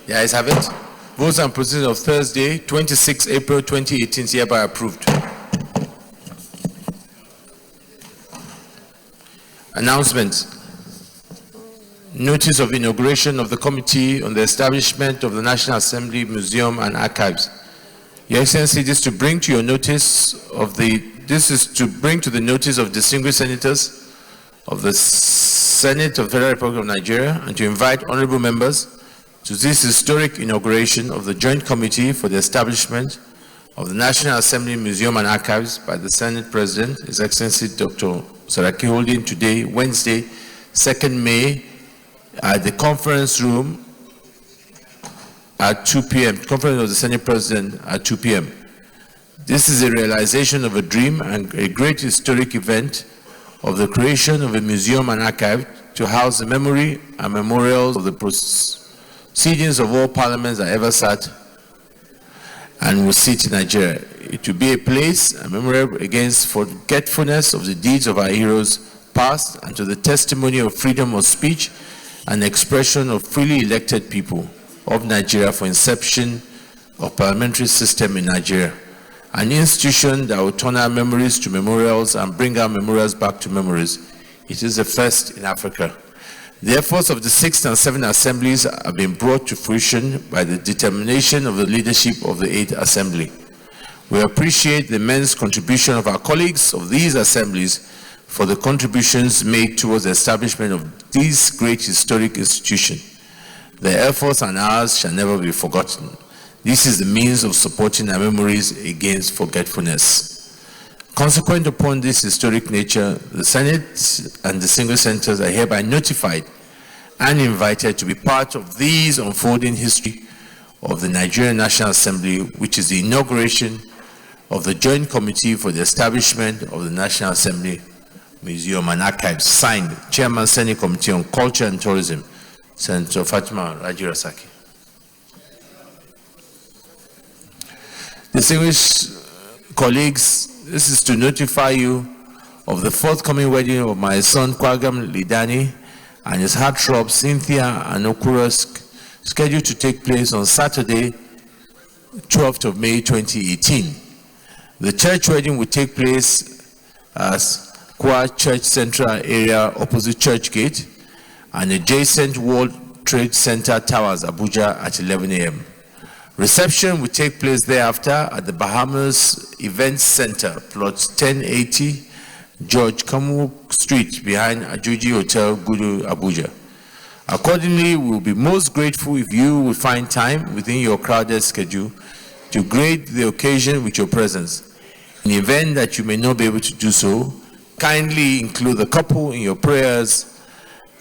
The ayes have it. Votes and proceedings of Thursday, 26 April 2018 is hereby approved. Announcement. Notice of inauguration of the Committee on the Establishment of the National Assembly Museum and Archives. Your Excellency, this is to bring to the notice of distinguished senators of the Senate of the Federal Republic of Nigeria, and to invite honorable members to this historic inauguration of the Joint Committee for the Establishment of the National Assembly Museum and Archives by the Senate President, His Excellency Dr. Saraki, holding today, Wednesday, 2nd May, at the conference room at 2 p.m., conference of the Senate President at 2 p.m. This is a realization of a dream and a great historic event of the creation of a museum and archive to house the memory and memorials of the proceedings of all parliaments that ever sat and will sit in Nigeria. It will be a place, a memorial against forgetfulness of the deeds of our heroes past, and to the testimony of freedom of speech and expression of freely elected people of Nigeria for inception of parliamentary system in Nigeria. An institution that will turn our memories to memorials and bring our memorials back to memories. It is the first in Africa. The efforts of the 6th and 7th assemblies have been brought to fruition by the determination of the leadership of the 8th assembly. We appreciate the immense contribution of our colleagues of these assemblies for the contributions made towards the establishment of this great historic institution. Their efforts and ours shall never be forgotten. This is the means of supporting our memories against forgetfulness. Consequent upon this historic nature, the Senate and the single senators are hereby notified and invited to be part of this unfolding history of the Nigerian National Assembly, which is the inauguration of the Joint Committee for the Establishment of the National Assembly Museum and Archives. Signed, Chairman, Senate Committee on Culture and Tourism, Senator Fatima Rajirasaki. Distinguished colleagues, this is to notify you of the forthcoming wedding of my son Kwagam Lidani and his heartthrob Cynthia Anokura, scheduled to take place on Saturday, 12th of May 2018. The church wedding will take place as Kwa Church Central area opposite Church Gate and adjacent World Trade Center Towers, Abuja at 11 a.m. Reception will take place thereafter at the Bahamas Events Center, plot 1080 George Kamu Street behind Ajuji Hotel, Gudu, Abuja. Accordingly, we will be most grateful if you will find time within your crowded schedule to grace the occasion with your presence. In the event that you may not be able to do so, kindly include the couple in your prayers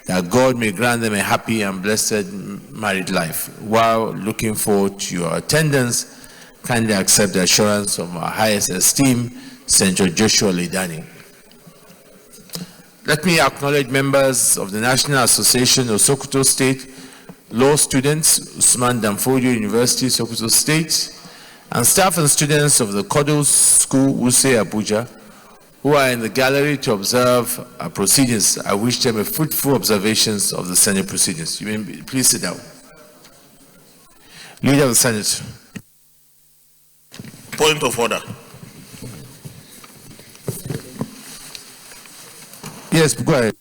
that God may grant them a happy and blessed married life. While looking forward to your attendance, kindly accept the assurance of our highest esteem, Senator Joshua Lidani. Let me acknowledge members of the National Association of Sokoto State Law Students, Usman Danfodio University, Sokoto State, and staff and students of the Kodo School, Wuse, Abuja, who are in the gallery to observe our proceedings. I wish them a fruitful observations of the Senate proceedings. You may please sit down. Leader of the Senate. Point of order. Yes, go ahead.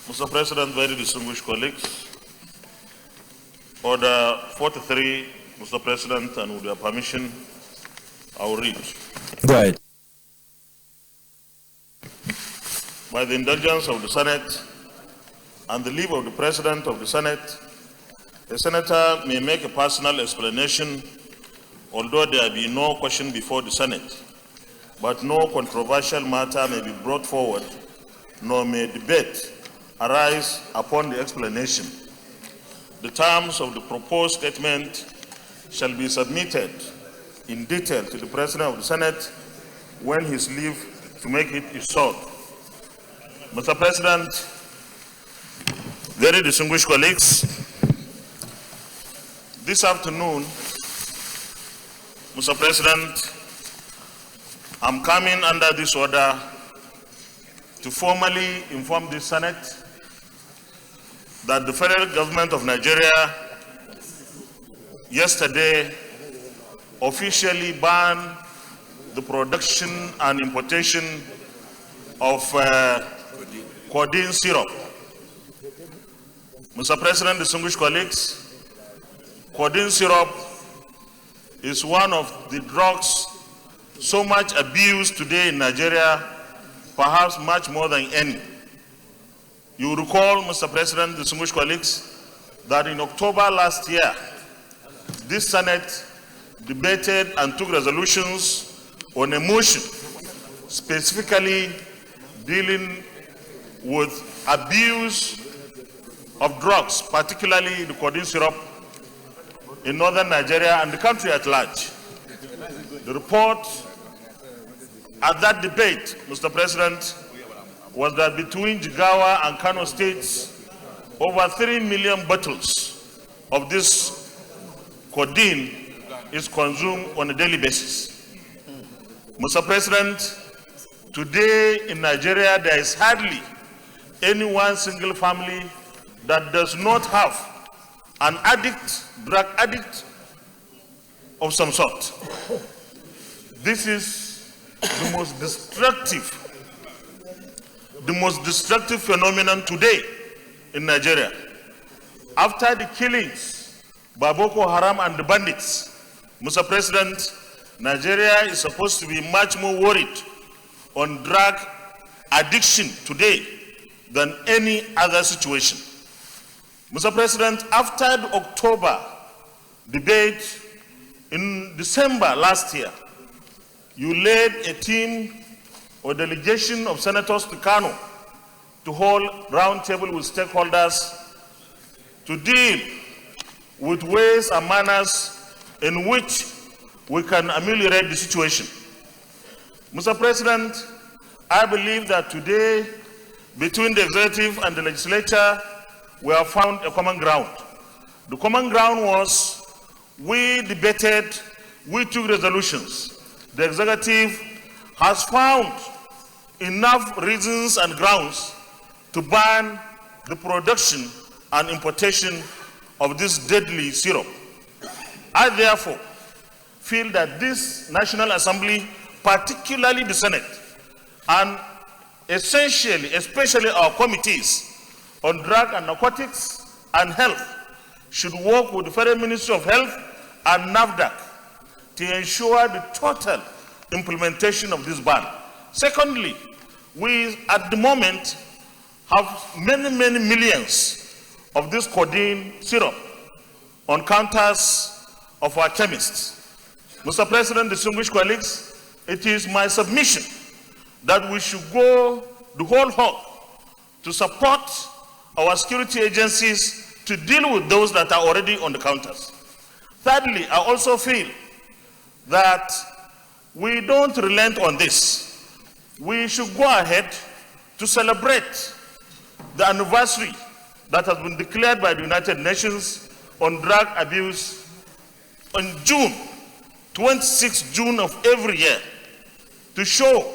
Mr. President, very distinguished colleagues, Order 43, Mr. President, and with your permission, I will read. Go ahead. By the indulgence of the Senate and the leave of the President of the Senate, the Senator may make a personal explanation, although there be no question before the Senate, but no controversial matter may be brought forward, nor may debate arise upon the explanation. The terms of the proposed statement shall be submitted in detail to the President of the Senate when his leave to make it is sought. Mr. President, very distinguished colleagues, this afternoon, Mr. President, I'm coming under this order to formally inform the Senate that the federal government of Nigeria yesterday officially banned the production and importation of codeine syrup. Mr. President, distinguished colleagues, codeine syrup is one of the drugs so much abused today in Nigeria, perhaps much more than any. You recall, Mr. President, distinguished colleagues, that in October last year, this Senate debated and took resolutions on a motion specifically dealing with abuse of drugs, particularly the codeine syrup in northern Nigeria and the country at large. The report at that debate, Mr. President, was that between Jigawa and Kano states, over 3 million bottles of this codeine is consumed on a daily basis. Mr. President, today in Nigeria, there is hardly any one single family that does not have an addict, drug addict of some sort. This is the most destructive phenomenon today in Nigeria. After the killings by Boko Haram and the bandits, Mr. President, Nigeria is supposed to be much more worried on drug addiction today than any other situation. Mr. President, after the October debate in December last year, you led a team or delegation of senators to Kano to hold roundtable with stakeholders to deal with ways and manners in which we can ameliorate the situation. Mr. President, I believe that today, between the executive and the legislature, we have found a common ground. The common ground was we debated, we took resolutions. The executive has found enough reasons and grounds to ban the production and importation of this deadly syrup. I therefore feel that this National Assembly, particularly the Senate, and essentially, especially our committees on drug and narcotics and health, should work with the Federal Ministry of Health and NAFDAC to ensure the total implementation of this ban. Secondly, we at the moment have many millions of this codeine syrup on counters of our chemists. Mr. President, distinguished colleagues, it is my submission that we should go the whole hog to support our security agencies to deal with those that are already on the counters. Thirdly, I also feel that we don't relent on this. We should go ahead to celebrate the anniversary that has been declared by the United Nations on drug abuse on June, 26th June of every year, to show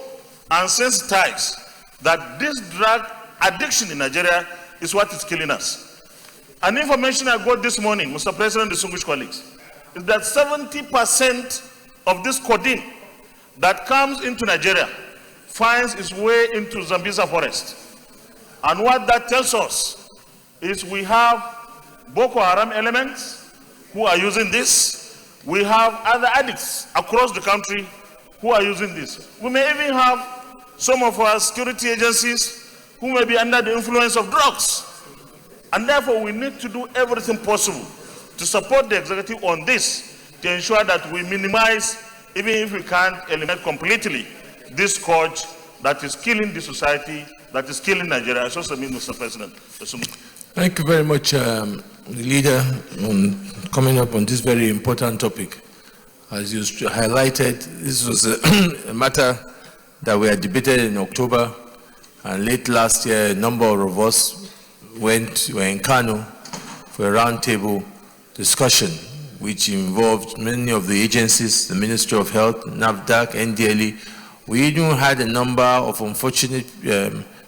and sensitize that this drug addiction in Nigeria is what is killing us. An information I got this morning, Mr. President, distinguished colleagues, is that 70% of this codeine that comes into Nigeria finds its way into Zambeza forest. And what that tells us is we have Boko Haram elements who are using this. We have other addicts across the country who are using this. We may even have some of our security agencies who may be under the influence of drugs. And therefore, we need to do everything possible to support the executive on this to ensure that we minimize, even if we can't eliminate completely, this scourge that is killing the society, that is killing Nigeria. I so submit, Mr. President. Thank you very much, Leader, on coming up on this very important topic. As you highlighted, this was a matter that we had debated in October, and late last year, a number of us were in Kano for a roundtable discussion, which involved many of the agencies, the Ministry of Health, NAFDAC, NDLE. We even had a number of unfortunate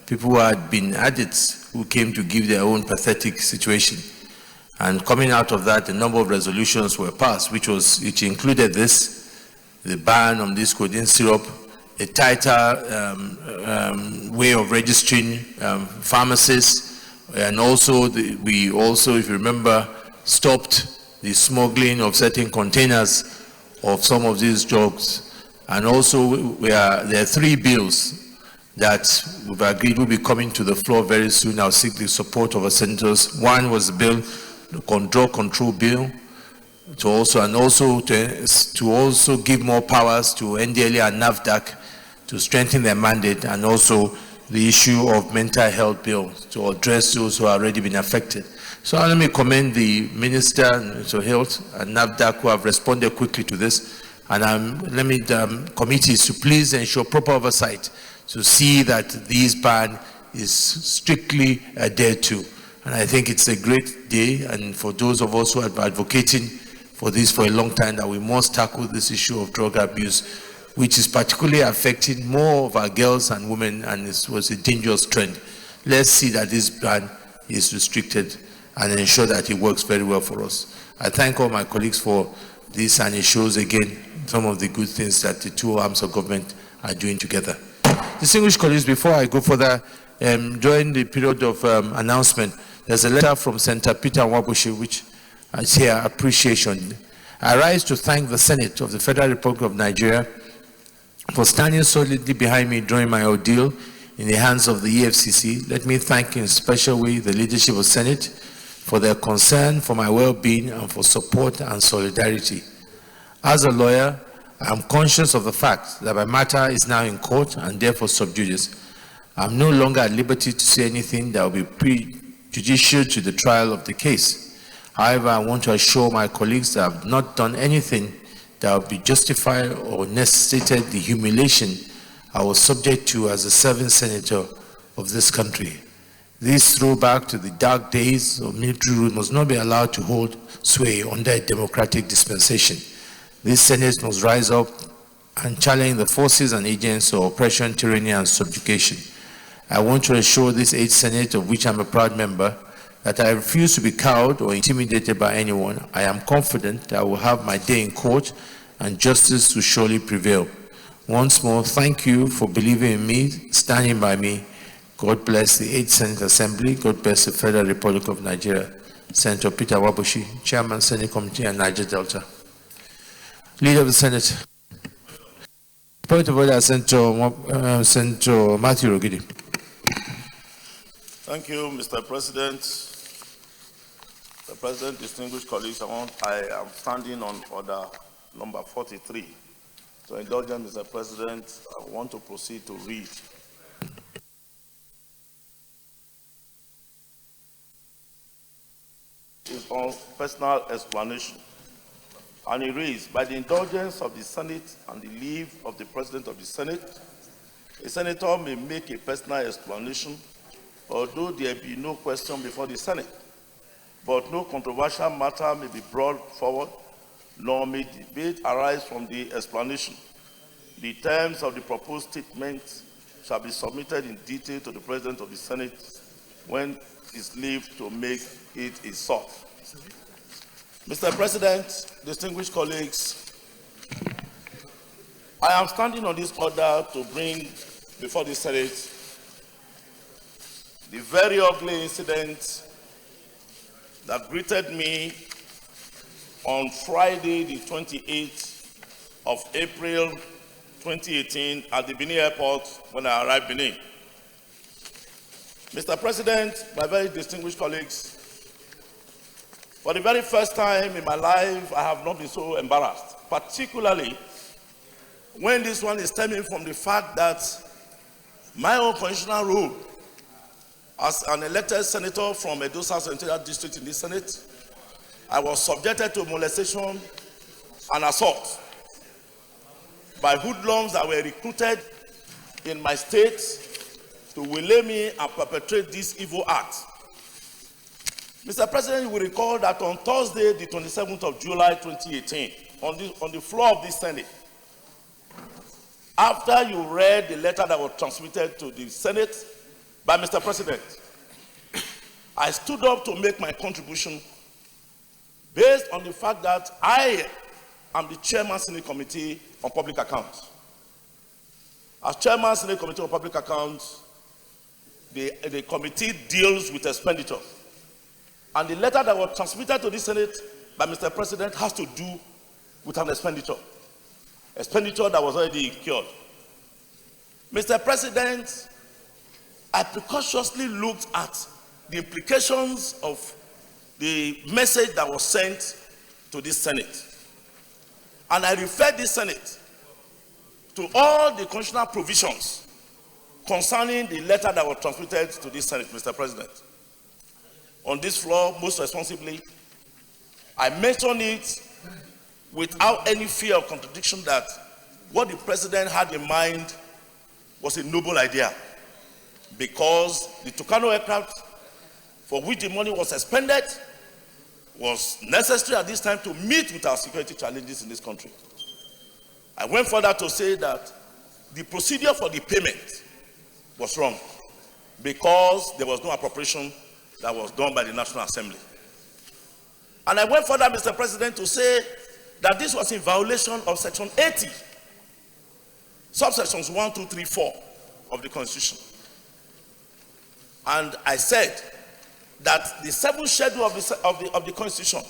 people who had been addicts who came to give their own pathetic situation. And coming out of that, a number of resolutions were passed, which included this, the ban on this codeine syrup, a tighter way of registering pharmacists, and also we also, if you remember, stopped the smuggling of certain containers of some of these drugs. And also there are 3 bills that we've agreed will be coming to the floor very soon. I'll seek the support of our senators. One was the bill, the drug control bill, to also give more powers to NDLEA and NAFDAC to strengthen their mandate, and also the issue of mental health bill to address those who have already been affected. So let me commend the Minister of Health and NAFDAC who have responded quickly to this, and let me committees to please ensure proper oversight to see that this ban is strictly adhered to. And I think it's a great day, and for those of us who have been advocating for this for a long time, that we must tackle this issue of drug abuse, which is particularly affecting more of our girls and women, and it was a dangerous trend. Let's see that this ban is restricted and ensure that it works very well for us. I thank all my colleagues for this, and it shows again some of the good things that the 2 arms of government are doing together. Distinguished colleagues, before I go further, during the period of announcement, there's a letter from Senator Peter Wabushi, which I share appreciation. I rise to thank the Senate of the Federal Republic of Nigeria for standing solidly behind me during my ordeal in the hands of the EFCC. Let me thank in a special way the leadership of Senate for their concern for my well-being and for support and solidarity. As a lawyer, I am conscious of the fact that my matter is now in court and therefore sub judice. I am no longer at liberty to say anything that will be prejudicial to the trial of the case. However, I want to assure my colleagues that I have not done anything that would be justified or necessitated the humiliation I was subject to as a serving senator of this country. This throwback to the dark days of military rule must not be allowed to hold sway under a democratic dispensation. This Senate must rise up and challenge the forces and agents of oppression, tyranny, and subjugation. I want to assure this 8th Senate, of which I'm a proud member, that I refuse to be cowed or intimidated by anyone. I am confident that I will have my day in court and justice will surely prevail. Once more, thank you for believing in me, standing by me. God bless the 8th Senate Assembly. God bless the Federal Republic of Nigeria. Senator Peter Wabushi, Chairman, Senate Committee, and Niger Delta. Leader of the Senate. Point of order, Senator Matthew Rogidi. Thank you, Mr. President. Mr. President, distinguished colleagues, I am standing on order number 43. So, indulgence, Mr. President, I want to proceed to read. It's on personal explanation. And it reads, by the indulgence of the Senate and the leave of the President of the Senate, a senator may make a personal explanation, although there be no question before the Senate, but no controversial matter may be brought forward, nor may debate arise from the explanation. The terms of the proposed statement shall be submitted in detail to the President of the Senate when is leave to make it is sought. Mr. President, distinguished colleagues, I am standing on this order to bring before the Senate the very ugly incident that greeted me on Friday, the 28th of April 2018 at the Benin airport when I arrived Benin. Mr. President, my very distinguished colleagues, for the very first time in my life, I have not been so embarrassed, particularly when this one is stemming from the fact that my own constitutional role as an elected senator from Edo South Senatorial District in the Senate, I was subjected to molestation and assault by hoodlums that were recruited in my state to waylay me and perpetrate this evil act. Mr. President, you will recall that on Thursday, the 27th of July 2018, on the floor of this Senate, after you read the letter that was transmitted to the Senate by Mr. President, I stood up to make my contribution based on the fact that I am the chairman Senate Committee on Public Accounts. As chairman Senate Committee on Public Accounts, the committee deals with expenditure. And the letter that was transmitted to the Senate by Mr. President has to do with an expenditure. Expenditure that was already incurred. Mr. President, I precautiously looked at the implications of the message that was sent to this Senate. And I referred this Senate to all the constitutional provisions concerning the letter that was transmitted to this Senate, Mr. President. On this floor, most responsibly, I mentioned it without any fear of contradiction that what the President had in mind was a noble idea, because the Tucano aircraft for which the money was expended was necessary at this time to meet with our security challenges in this country. I went further to say that the procedure for the payment was wrong because there was no appropriation that was done by the National Assembly. And I went further, Mr. President, to say that this was in violation of Section 80, subsections 1, 2, 3, 4 of the Constitution. And I said that the 7th schedule of the Constitution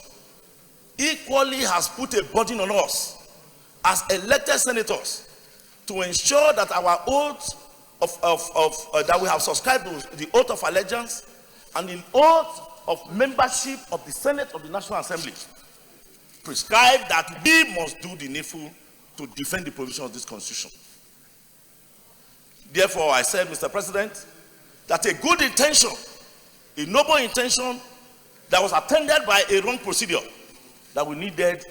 equally has put a burden on us as elected senators to ensure that our oath that we have subscribed to the oath of allegiance and the oath of membership of the Senate of the National Assembly prescribe that we must do the needful to defend the provision of this Constitution. Therefore, I said, Mr. President, that a good intention, a noble intention that was attended by a wrong procedure, that we needed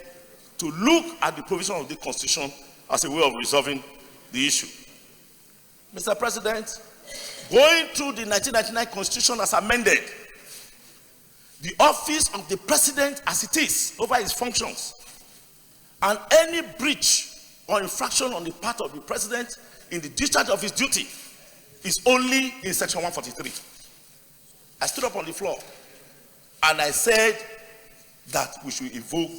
to look at the provision of the Constitution as a way of resolving the issue. Mr. President, going through the 1999 Constitution as amended, the office of the President as it is over his functions, and any breach or infraction on the part of the President in the discharge of his duty is only in Section 143. I stood up on the floor and I said that we should invoke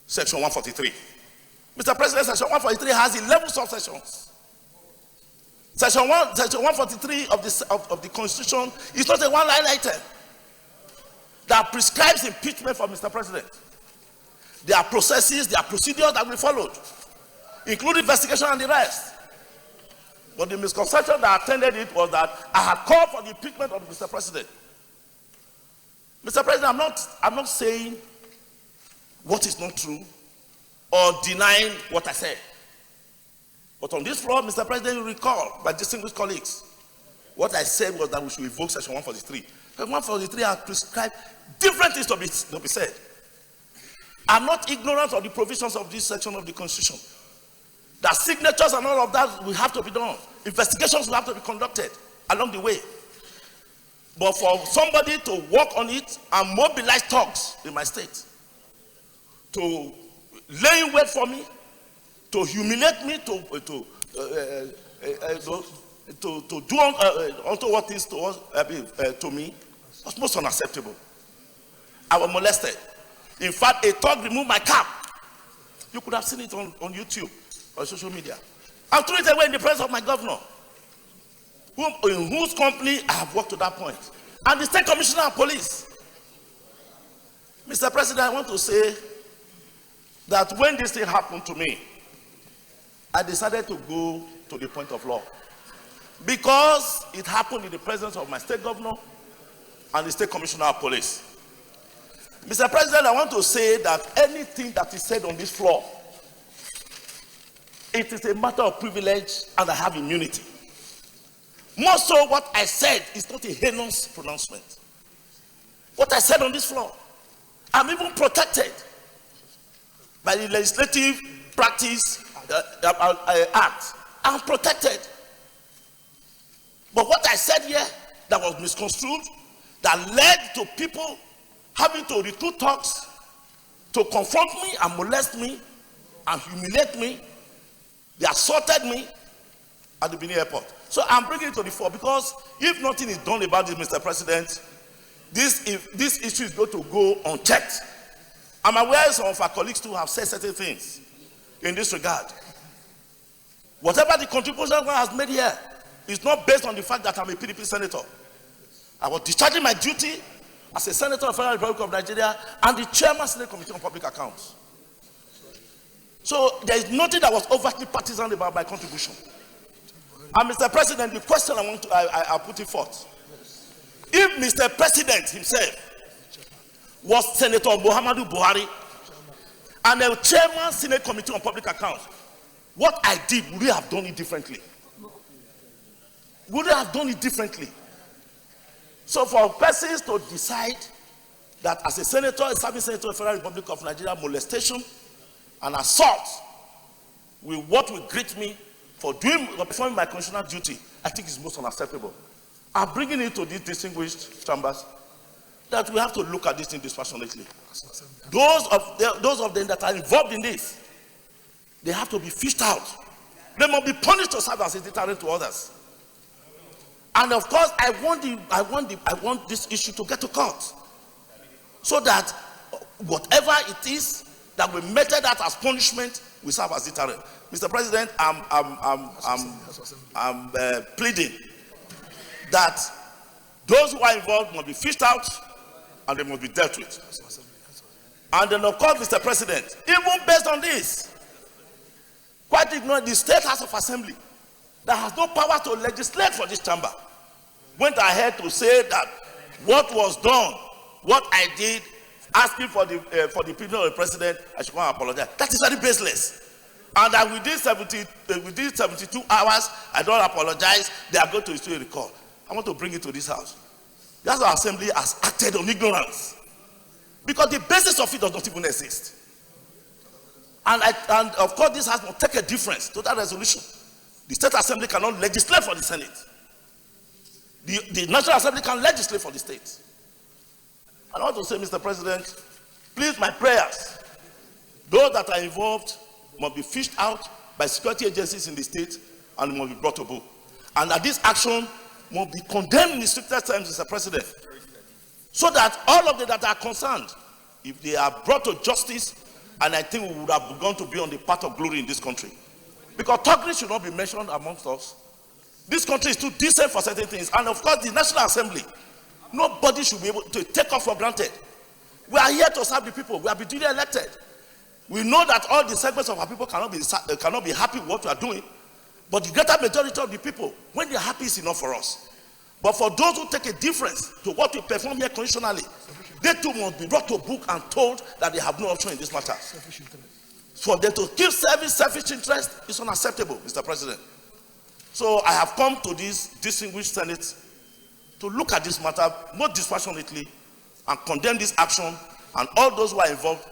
Section 143. Mr. President, Section 143 has 11 subsections. Section 143 of the Constitution is not a one-line item that prescribes impeachment for Mr. President. There are processes, there are procedures that we followed, including investigation and the rest. But the misconception that attended it was that I had called for the impeachment of Mr. President. Mr. President, I'm not saying what is not true or denying what I said. But on this floor, Mr. President, you recall, my distinguished colleagues, what I said was that we should invoke Section 143. Section 143 has prescribed different things to be said. I'm not ignorant of the provisions of this section of the Constitution. That signatures and all of that will have to be done. Investigations will have to be conducted along the way. But for somebody to work on it and mobilize thugs in my state, to lay in wait for me, to humiliate me, to do unto what is to me, was most unacceptable. I was molested. In fact, a thug removed my cap. You could have seen it on YouTube or social media. I threw it away in the presence of my governor, in whose company I have worked to that point, and the State Commissioner of Police. Mr. President, I want to say that when this thing happened to me, I decided to go to the point of law, because it happened in the presence of my state governor and the State Commissioner of Police. Mr. President, I want to say that anything that is said on this floor, it is a matter of privilege and I have immunity. More so, what I said is not a heinous pronouncement. What I said on this floor, I'm even protected by the Legislative Practice Act. I'm protected. But what I said here that was misconstrued, that led to people having to recruit thugs to confront me and molest me and humiliate me. They assaulted me at the Benin airport. So I'm bringing it to the fore, because if nothing is done about this, Mr. President, this issue is going to go unchecked. I'm aware some of our colleagues too have said certain things in this regard. Whatever the contribution one has made here is not based on the fact that I'm a PDP senator. I was discharging my duty as a senator of the Federal Republic of Nigeria and the chairman Senate Committee on Public Accounts. So there is nothing that was overtly partisan about my contribution. And Mr. President, the question I put it forth. If Mr. President himself was Senator Muhammadu Buhari and the chairman Senate Committee on Public Accounts, what I did, would we have done it differently? Would we have done it differently? So for persons to decide that as a senator, a serving senator of the Federal Republic of Nigeria, molestation and assault will what will greet me for performing my constitutional duty, I think is most unacceptable. I'm bringing it to these distinguished chambers that we have to look at this thing dispassionately. Those of them that are involved in this, they have to be fished out. They must be punished to serve as a deterrent to others. And of course, I want this issue to get to court, so that whatever it is that we meted that as punishment will serve as deterrent. Mr. President, I'm pleading that those who are involved must be fished out and they must be dealt with. And then, of course, Mr. President, even based on this, quite ignorant, the State House of Assembly that has no power to legislate for this chamber went ahead to say that what was done, what I did, asking for the opinion of the president, I should want to apologize. That is very baseless. And that within 72 hours, I don't apologize, they are going to issue a recall. I want to bring it to this house. That's why our assembly has acted on ignorance. Because the basis of it does not even exist. And of course, this has not taken a difference to that resolution. The State Assembly cannot legislate for the Senate. The National Assembly can legislate for the state. And I want to say, Mr. President, please, my prayers, those that are involved must be fished out by security agencies in the state and must be brought to book. And that this action must be condemned in the strictest terms, Mr. President, so that all of them that are concerned, if they are brought to justice, and I think we would have begun to be on the path of glory in this country. Because thuggery should not be mentioned amongst us. This country is too decent for certain things. And of course, the National Assembly, nobody should be able to take off for granted. We are here to serve the people. We have been duly elected. We know that all the segments of our people cannot be happy with what we are doing. But the greater majority of the people, when they are happy, is enough for us. But for those who take a difference to what we perform here constitutionally, they too must be brought to book and told that they have no option in this matter. For them to keep serving selfish interest is unacceptable, Mr. President. So I have come to this distinguished Senate to look at this matter more dispassionately and condemn this action, and all those who are involved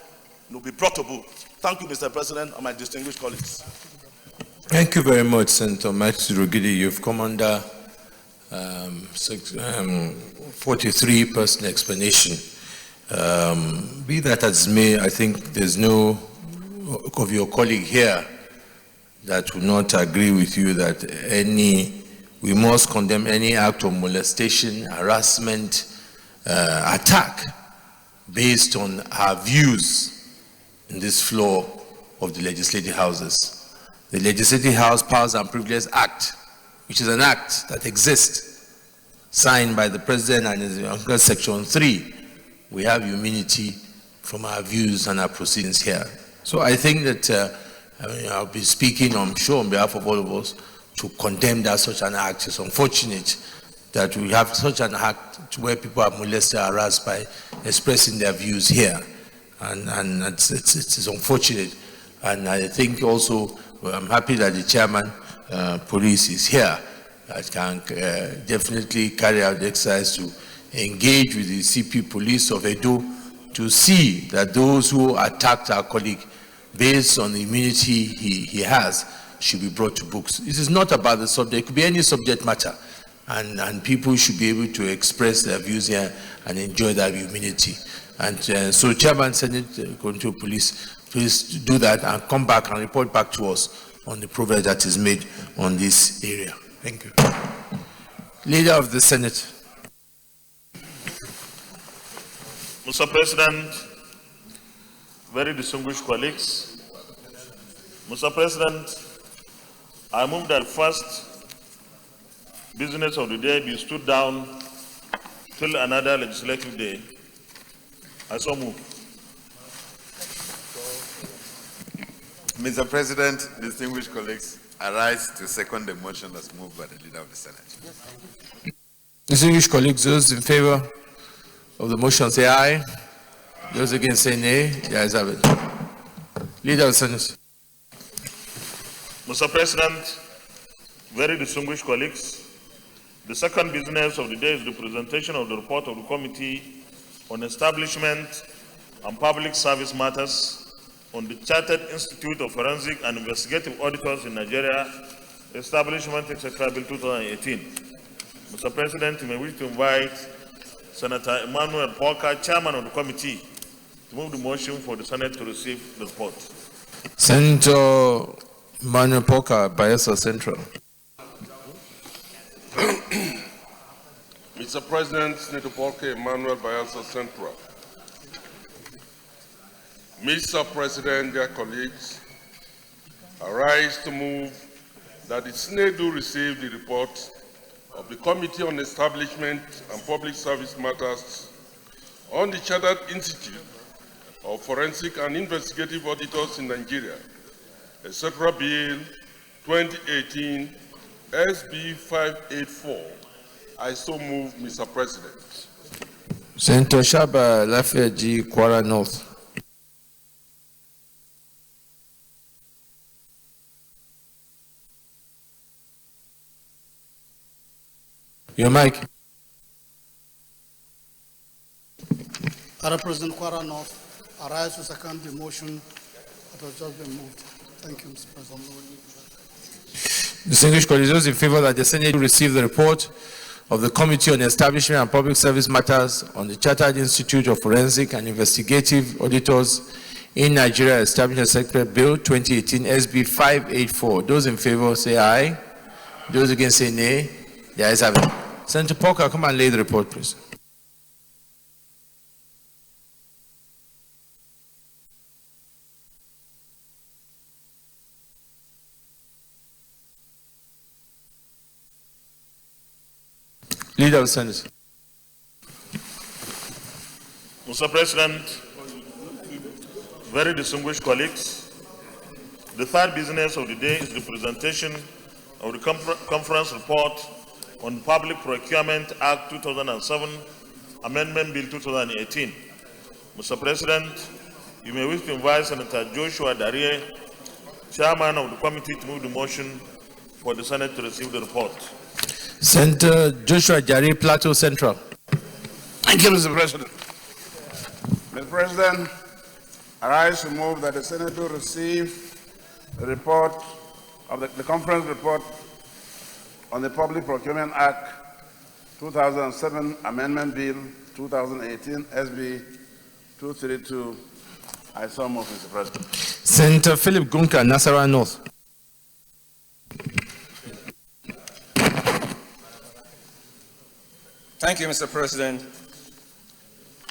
will be brought to book. Thank you, Mr. President, and my distinguished colleagues. Thank you very much, Senator Matthew Rugidi. You've come under 43-person explanation. Be that as may, I think there's no of your colleague here that will not agree with you that we must condemn any act of molestation, harassment, attack based on our views in this floor of the legislative houses. The Legislative House Powers and Privileges Act, which is an act that exists, signed by the President and is under Section 3, we have immunity from our views and our proceedings here. So I think that I'll be speaking, I'm sure, on behalf of all of us to condemn that such an act. It's unfortunate that we have such an act where people are molested, harassed by expressing their views here. And it's unfortunate. And I think also, I'm happy that the chairman, police, is here. That can definitely carry out the exercise to engage with the CP police of Edo to see that those who attacked our colleague based on the immunity he has should be brought to books. This is not about the subject. It could be any subject matter. And people should be able to express their views here and enjoy that immunity. And so Chairman, Senate, Control Police, please do that and come back and report back to us on the progress that is made on this area. Thank you. Leader of the Senate. Mr. President, very distinguished colleagues, Mr. President, I move that the first business of the day be stood down till another legislative day. I so move. Mr. President, distinguished colleagues, I rise to second the motion as moved by the Leader of the Senate. Distinguished colleagues, those in favor of the motion say aye. Those against say nay. The ayes have it. Leader of the Senate. Mr. President, very distinguished colleagues, the second business of the day is the presentation of the report of the Committee on Establishment and Public Service Matters on the Chartered Institute of Forensic and Investigative Auditors in Nigeria, Establishment, etc. Bill 2018. Mr. President, you may wish to invite Senator Emmanuel Parker, Chairman of the Committee, to move the motion for the Senate to receive the report. Senator Emmanuel Parker, Bayelsa Central. Mr. President, Senator Parker Emmanuel, Bayelsa Central. Mr. President, dear colleagues, I rise to move that the Senate do receive the report of the Committee on Establishment and Public Service Matters on the Chartered Institute of Forensic and Investigative Auditors in Nigeria, etc. Bill 2018 SB 584. I so move, Mr. President. Senator Shaba Lafayette, Kwara North. Your mic. I represent Kwara North. I rise to second the motion that has just been moved. Thank you, Mr. President. Distinguished colleagues, those in favor that the Senate receive the report of the Committee on Establishment and Public Service Matters on the Chartered Institute of Forensic and Investigative Auditors in Nigeria, Establishment Secretary Bill 2018 SB 584. Those in favor say aye. Those against say nay. The ayes have it. Senator Parker, come and lay the report, please. Leader of the Senate. Mr. President, very distinguished colleagues, the third business of the day is the presentation of the conference report on Public Procurement Act 2007, Amendment Bill 2018. Mr. President, you may wish to invite Senator Joshua Darie, Chairman of the Committee, to move the motion for the Senate to receive the report. Senator Joshua Darie, Plateau Central. Thank you, Mr. President. Mr. President, I rise to move that the Senate will receive the report of the conference report on the Public Procurement Act 2007 Amendment Bill 2018 SB 232. I so move, Mr. President. Senator Philip Gunka, Nasarawa North. Thank you, Mr. President.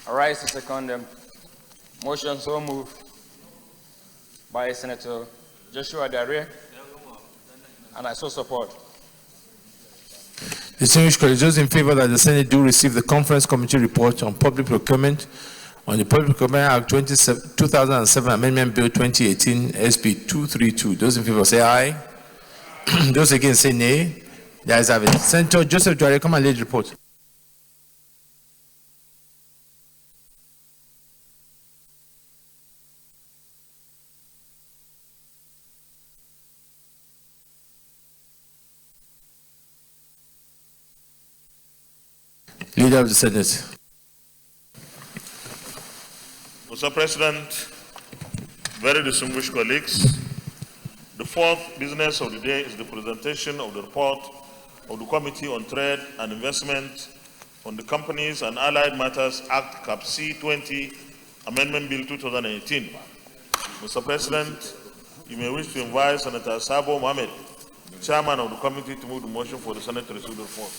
I rise to second the motion so moved by Senator Joshua Darie, and I so support. Distinguished colleagues, those in favor that the Senate do receive the Conference Committee report on public procurement on the Public Procurement Act 2007 Amendment Bill 2018 SB 232. Those in favor say aye. Those against say nay. The ayes have it. Senator Joseph Dware, come and lay the report. Leader of the Senate. Mr. President, very distinguished colleagues, the fourth business of the day is the presentation of the report of the Committee on Trade and Investment on the Companies and Allied Matters Act Cap C 20 Amendment Bill 2018. Mr. President, you may wish to invite Senator Sabo Mohammed, Chairman of the Committee, to move the motion for the Senate to receive the report.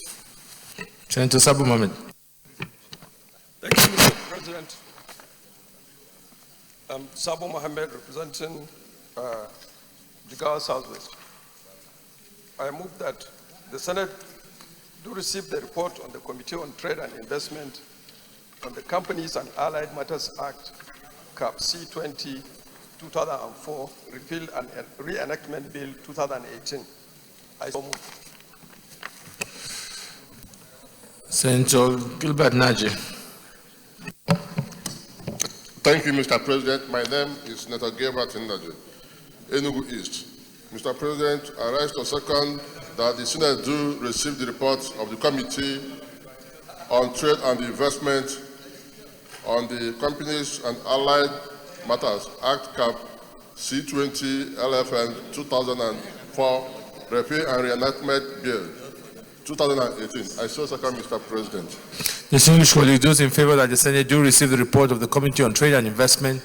Senator Sabo Mohammed. Thank you, Mr. President. President. I'm Sabo Mohammed, representing Jigawa Southwest. I move that the Senate do receive the report on the Committee on Trade and Investment on the Companies and Allied Matters Act, CAP C-20, 2004, Repeal and Reenactment Bill 2018. I so move. Senator Gilbert Naji. Thank you, Mr. President. My name is Senator Gilbert Naji, Enugu East. Mr. President, I rise to second that the Senate do receive the report of the Committee on Trade and Investment on the Companies and Allied Matters Act, CAP C-20 LFN 2004, Repeal and Reenactment Bill 2018. I so second, Mr. President. Distinguished colleagues, those in favor that the Senate do receive the report of the Committee on Trade and Investment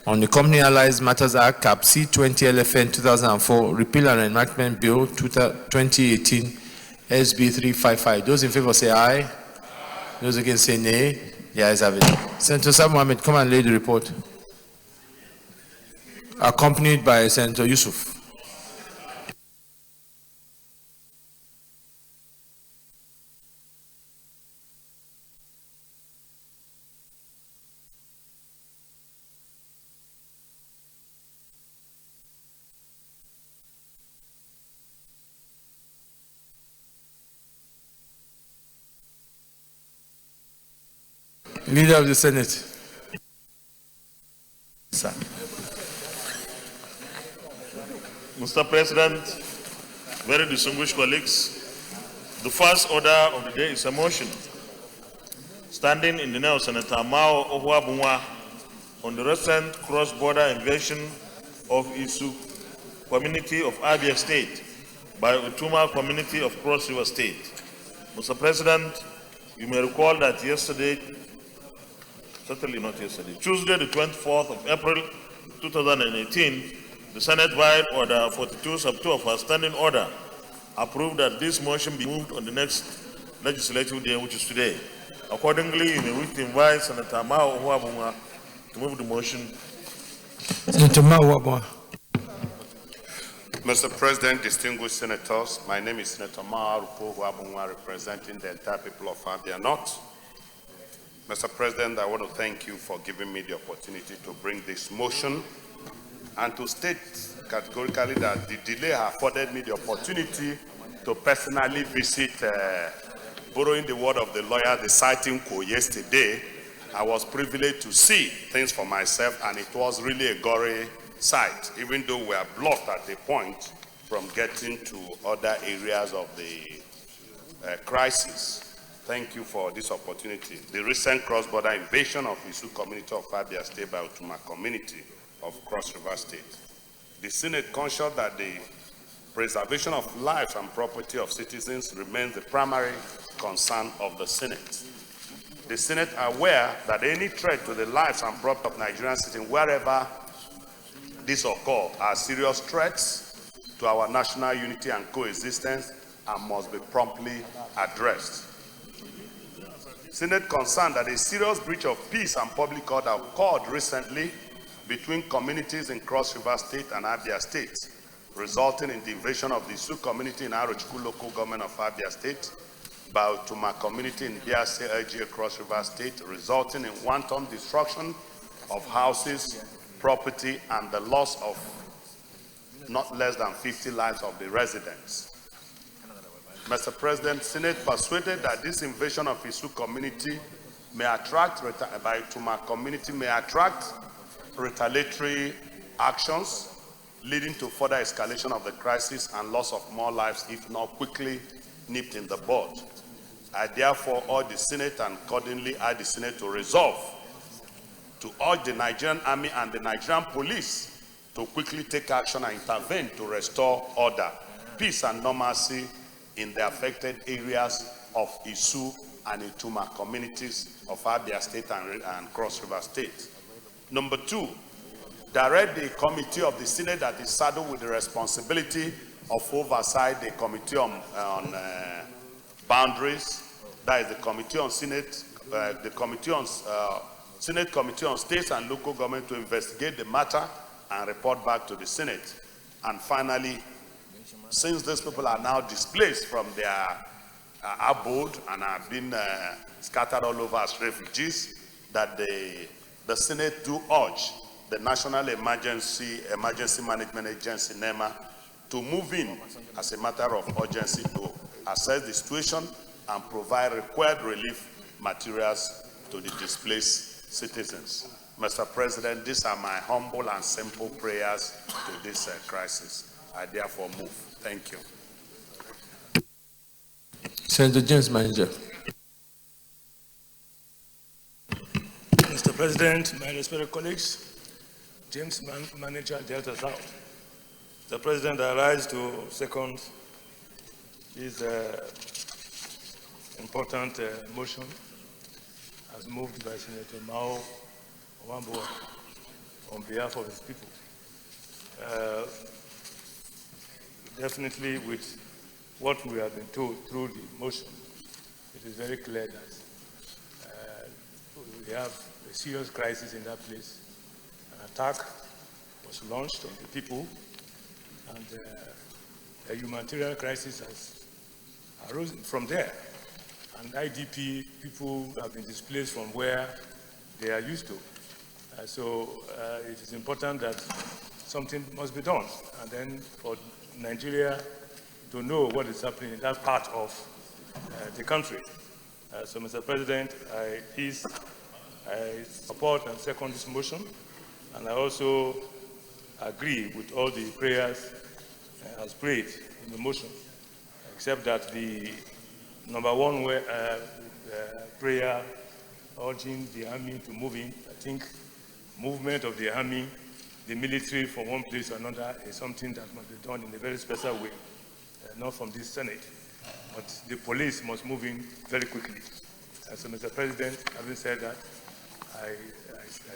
on the Company Allied Matters Act, CAP C-20 LFN 2004, Repeal and Reenactment Bill 2018, SB 355. Those in favor say aye. Those against say nay. The ayes have it. Senator Sam Mohammed, come and lay the report. Accompanied by Senator Yusuf. Leader of the Senate. Sir. Mr. President, very distinguished colleagues, the first order of the day is a motion standing in the name of Senator Mao Ohuabunwa on the recent cross-border invasion of Isu community of Abia State by Utuma community of Cross River State. Mr. President, you may recall that yesterday, certainly not yesterday, Tuesday the 24th of April 2018, the Senate via Order 42 sub 2 of our standing order approved that this motion be moved on the next legislative day, which is today. Accordingly, you may wish to invite Senator Mao Ohuabunwa to move the motion. Senator Mao Ohuabunwa. Mr. President, distinguished senators, my name is Senator Mao Ohuabunwa, representing the entire people of Abia North. Mr. President, I want to thank you for giving me the opportunity to bring this motion and to state categorically that the delay afforded me the opportunity to personally visit, borrowing the word of the lawyer, the sighting co yesterday. I was privileged to see things for myself, and it was really a gory sight, even though we are blocked at a point from getting to other areas of the crisis. Thank you for this opportunity. The recent cross-border invasion of Isu community of Abia State by Utuma community of Cross River State. The Senate, conscious that the preservation of lives and property of citizens remains the primary concern of the Senate. The Senate aware that any threat to the lives and property of Nigerian citizens, wherever this occurs, are serious threats to our national unity and coexistence and must be promptly addressed. Senate concerned that a serious breach of peace and public order occurred recently between communities in Cross River State and Abia State, resulting in the invasion of the Sioux community in Arochukwu local government of Abia State by Utuma community in Biase LGA Cross River State, resulting in wanton destruction of houses, property, and the loss of not less than 50 lives of the residents. Mr. President, Senate persuaded that this invasion of Isu community may attract, by Utuma community, may attract retaliatory actions leading to further escalation of the crisis and loss of more lives if not quickly nipped in the bud. I therefore urge the Senate and accordingly urge the Senate to resolve to urge the Nigerian Army and the Nigerian police to quickly take action and intervene to restore order, peace and normalcy in the affected areas of Isu and Utuma communities of Abia State and Cross River State. Number two, direct the committee of the Senate that is saddled with the responsibility of oversight the committee on boundaries, that is the committee on Senate, the committee on Senate Committee on States and Local Government to investigate the matter and report back to the Senate. And finally, since these people are now displaced from their abode and have been scattered all over as refugees, that the Senate do urge the National Emergency Management Agency, NEMA, to move in as a matter of urgency to assess the situation and provide required relief materials to the displaced citizens. Mr. President, these are my humble and simple prayers to this crisis. I therefore move. Thank you. Senator James Manager. Mr. President, my respected colleagues, James Manager, Delta South. The President, I rise to second this important motion as moved by Senator Mao Wambo on behalf of his people. Definitely with what we have been told through the motion, it is very clear that we have a serious crisis in that place. An attack was launched on the people, and a humanitarian crisis has arisen from there. And IDP people have been displaced from where they are used to. So it is important that something must be done. And then for Nigeria to know what is happening in that part of the country. So, Mr. President, I support and second this motion, and I also agree with all the prayers as prayed in the motion, except that the number one prayer urging the army to move in. I think movement of the army, the military from one place to another is something that must be done in a very special way, not from this Senate. But the police must move in very quickly. So, Mr. President, having said that, I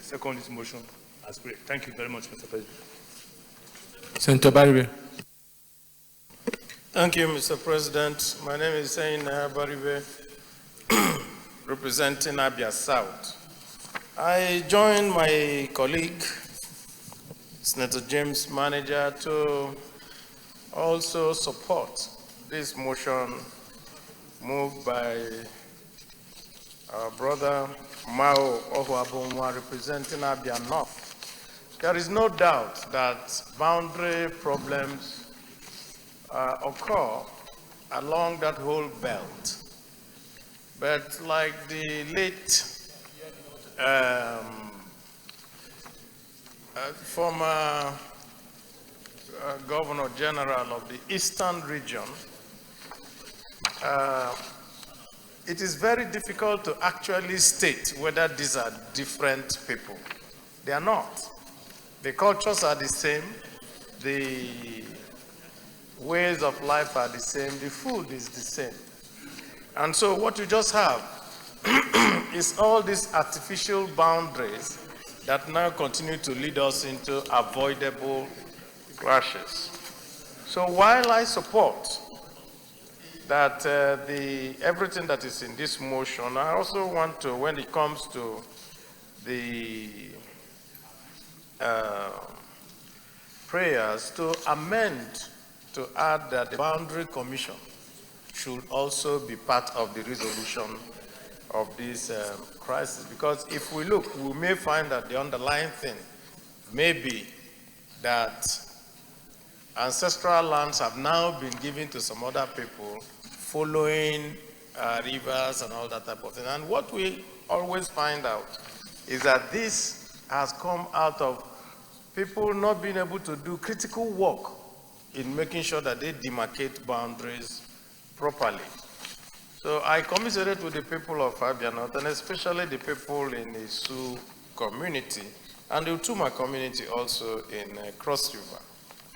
second this motion as prayed. Thank you very much, Mr. President. Senator Baribe. Thank you, Mr. President. My name is Sain Baribe, representing Abia South. I join my colleague, Senator James Manager, to also support this motion moved by our brother Mao Ohuabunwa, representing Abia North. There is no doubt that boundary problems occur along that whole belt. But like the late former Governor General of the Eastern region, it is very difficult to actually state whether these are different people. They are not. The cultures are the same. The ways of life are the same. The food is the same. And so what you just have is all these artificial boundaries that now continue to lead us into avoidable clashes. So while I support that everything that is in this motion, I also want to, when it comes to the prayers, to amend to add that the Boundary Commission should also be part of the resolution of this crisis. Because if we look, we may find that the underlying thing may be that ancestral lands have now been given to some other people following rivers and all that type of thing. And what we always find out is that this has come out of people not being able to do critical work in making sure that they demarcate boundaries properly. So I commiserate with the people of Abia North, and especially the people in the Sioux community, and the Utuma community also in Cross River,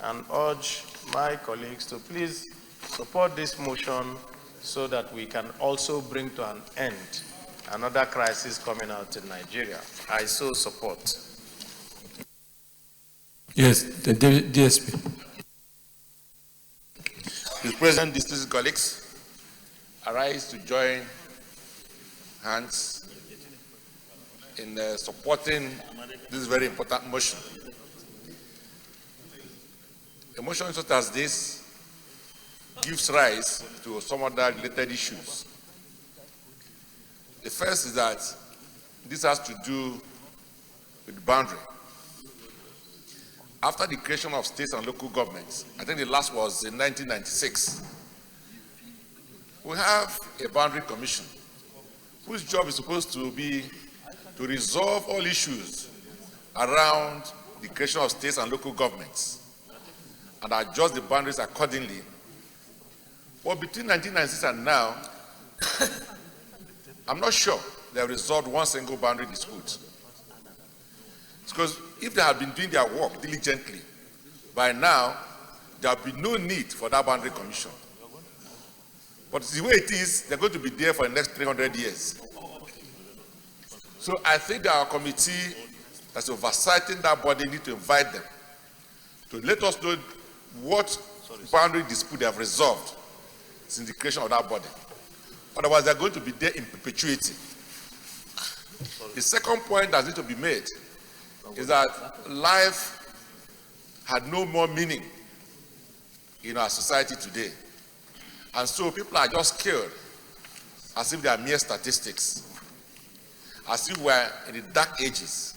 and urge my colleagues to please support this motion so that we can also bring to an end another crisis coming out in Nigeria. I so support. Yes, the DSP. Mr. President, distinguished colleagues, I rise to join hands in supporting this very important motion. A motion such as this gives rise to some other related issues. The first is that this has to do with boundary. After the creation of states and local governments, I think the last was in 1996, we have a boundary commission whose job is supposed to be to resolve all issues around the creation of states and local governments and adjust the boundaries accordingly. But between 1996 and now, I'm not sure they have resolved one single boundary dispute. Because if they had been doing their work diligently, by now, there would be no need for that boundary commission. But the way it is, they're going to be there for the next 300 years. So I think that our committee that's oversighting that body need to invite them to let us know what boundary dispute they have resolved since the creation of that body. Otherwise, they're going to be there in perpetuity. The second point that needs to be made is that life had no more meaning in our society today. And so people are just killed as if they are mere statistics, as if we're in the dark ages.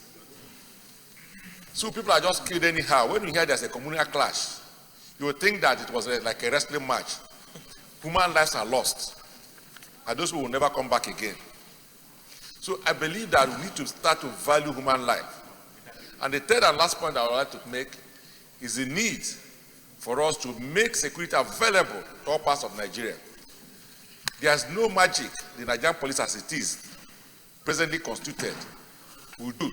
So people are just killed anyhow. When you hear there's a communal clash, you would think that it was like a wrestling match. Human lives are lost, and those who will never come back again. So I believe that we need to start to value human life. And the third and last point I would like to make is the need for us to make security available to all parts of Nigeria. There's no magic the Nigerian police as it is presently constituted will do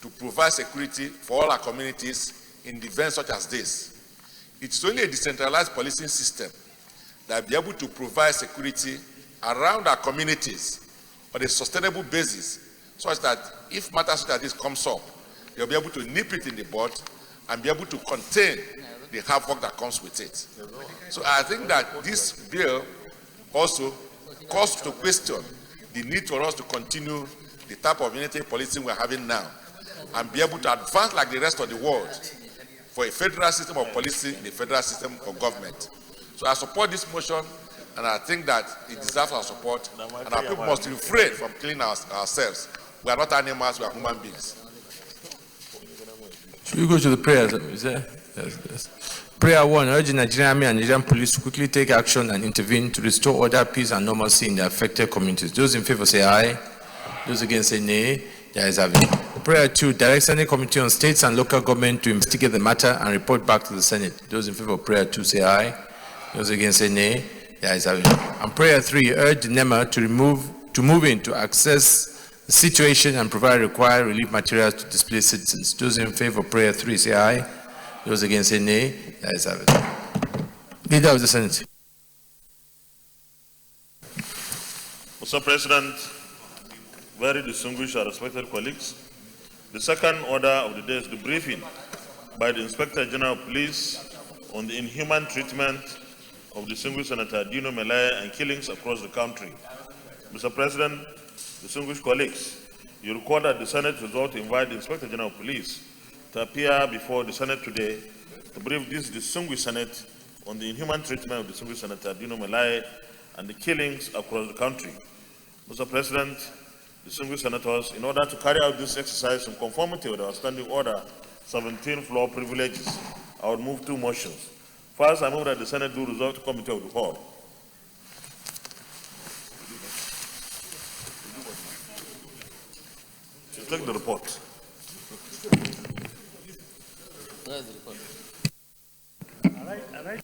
to provide security for all our communities in events such as this. It's only a decentralized policing system that will be able to provide security around our communities on a sustainable basis, such that if matters such as this comes up, they'll be able to nip it in the bud and be able to contain the havoc that comes with it. So I think that this bill also calls to question the need for us to continue the type of unitary policing we're having now and be able to advance like the rest of the world for a federal system of policing in a federal system of government. So I support this motion, and I think that it deserves our support, and our people must refrain from killing ourselves. We are not animals, we are human beings. Should we go to the prayers? Is there? Yes. Prayer 1, urge the Nigerian Army and Nigerian police to quickly take action and intervene to restore order, peace, and normalcy in the affected communities. Those in favor say aye. Those against say nay. The ayes have it. Prayer 2, direct Senate Committee on States and Local Government to investigate the matter and report back to the Senate. Those in favor of prayer 2 say aye. Those against say nay. The ayes have it. And prayer 3, urge the NEMA to move in to access the situation and provide required relief materials to displaced citizens. Those in favor of prayer 3 say aye. Those against say nay. The ayes have it. Leader of the Senate. Mr. President, very distinguished and respected colleagues, the second order of the day is the briefing by the Inspector General of Police on the inhuman treatment of distinguished Senator Dino Melaya and killings across the country. Mr. President, distinguished colleagues, you recall that the Senate resolved to invite the Inspector General of Police to appear before the Senate today to brief this distinguished Senate on the inhuman treatment of distinguished Senator Dino Melaya and the killings across the country. Mr. President, distinguished senators, in order to carry out this exercise in conformity with our Standing Order 17 floor privileges, I would move two motions. First, I move that the Senate do resolve to Committee of the Whole. Take the report. Where's the report? All right.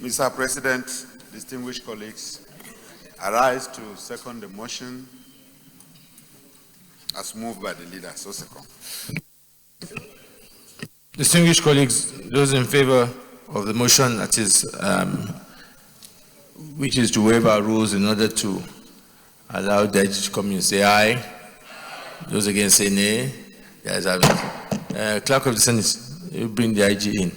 Mr. President, distinguished colleagues, I rise to second the motion as moved by the leader. So second. Distinguished colleagues, those in favor of the motion that is, which is to waive our rules in order to allow the IG to come in, say aye. Those against say nay. Yes, Clerk of the Senate, you bring the IG in.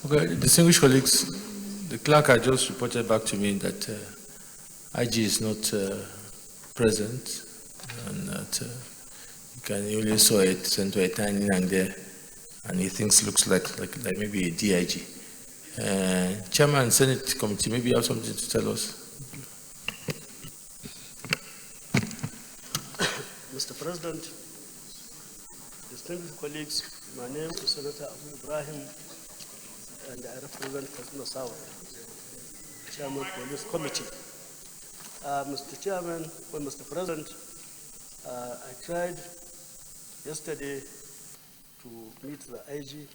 Okay, distinguished colleagues, the clerk had just reported back to me that IG is not present and that he only saw it sent to a tiny line there and he thinks looks like maybe a DIG. Chairman Senate Committee, maybe you have something to tell us. Mr. President, distinguished colleagues, my name is Senator Abu Ibrahim and I represent Kasuna South, Chairman Police Committee. Mr. Chairman, well, Mr. President, I tried yesterday to meet the IG.